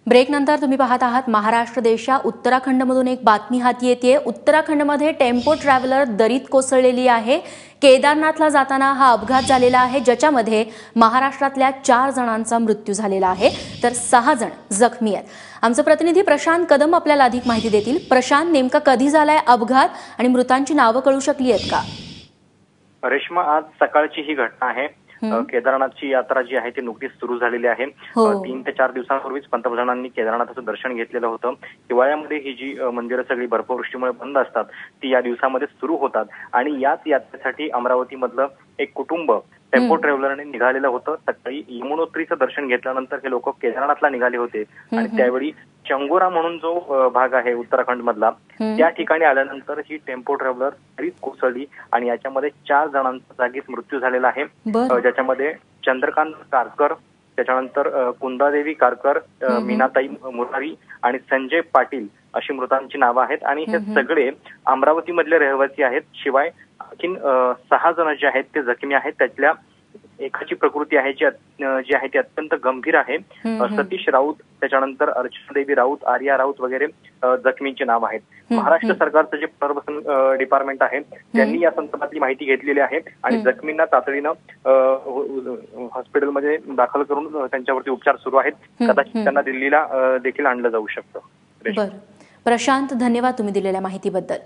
ब्रेकनंतर तुम्ही पाहत आहात महाराष्ट्र देशा उत्तराखंडमधून एक बातमी हाती येते। उत्तराखंडमध्ये टेम्पो ट्रॅव्हलर दरीत कोसळलेली आहे। केदारनाथला जाताना हा अपघात झालेला आहे, ज्याच्यामध्ये महाराष्ट्रातल्या 4 जणांचा मृत्यू झालेला आहे तर 6 जण जखमी आहेत। आमचे प्रतिनिधी प्रशांत कदम आपल्याला अधिक माहिती देतील। प्रशांत, नेमका कधी झालाय अपघात आणि मृतांची नावे कळू शकली आहेत का? रेश्मा, आज सकाळची ही घटना आहे। केदारनाथची यात्रा जी आहे ती नुकतीच सुरू झालेली आहे। 3 ते 4 दिवसांपूर्वीच पंतप्रधानांनी केदारनाथाचं दर्शन घेतलेलं होतं। हिवाळ्यामध्ये ही जी मंदिरं सगळी बर्फवृष्टीमुळे बंद असतात ती या दिवसामध्ये सुरू होतात आणि याच यात्रेसाठी अमरावतीमधलं एक कुटुंब टेम्पो ट्रॅव्हलरने निघालेलं होतं। सकाळी यमुनोत्रीचं दर्शन घेतल्यानंतर हे लोक केदारनाथला निघाले होते आणि त्यावेळी चंगोरा म्हणून जो भाग आहे उत्तराखंड मधला, त्या ठिकाणी आल्यानंतर ही टेम्पो ट्रॅव्हलर दरीत कोसळली आणि याच्यामध्ये 4 जणांचा जागीच मृत्यू झालेला आहे, ज्याच्यामध्ये चंद्रकांत कारकर, त्याच्यानंतर कुंदादेवी कारकर, मीनाताई मुरारी आणि संजय पाटील अशी मृतांची नावं आहेत आणि हे सगळे अमरावती मधले रहिवासी आहेत। शिवाय आणखीन 6 जण जे आहेत ते जखमी आहेत। त्यातल्या एकाची प्रकृती आहे जी आहे ती अत्यंत गंभीर आहे। सतीश राऊत, त्याच्यानंतर अर्चना देवी राऊत, आर्या राऊत वगैरे जखमींची नाव आहेत। महाराष्ट्र सरकारचं जे पुनर्वसन डिपार्टमेंट आहे त्यांनी या संदर्भातली माहिती घेतलेली आहे आणि जखमींना तातडीनं हॉस्पिटलमध्ये दाखल करून त्यांच्यावरती उपचार सुरू आहेत। कदाचित त्यांना दिल्लीला देखील आणलं जाऊ शकतं। प्रशांत, धन्यवाद तुम्ही दिलेल्या माहितीबद्दल।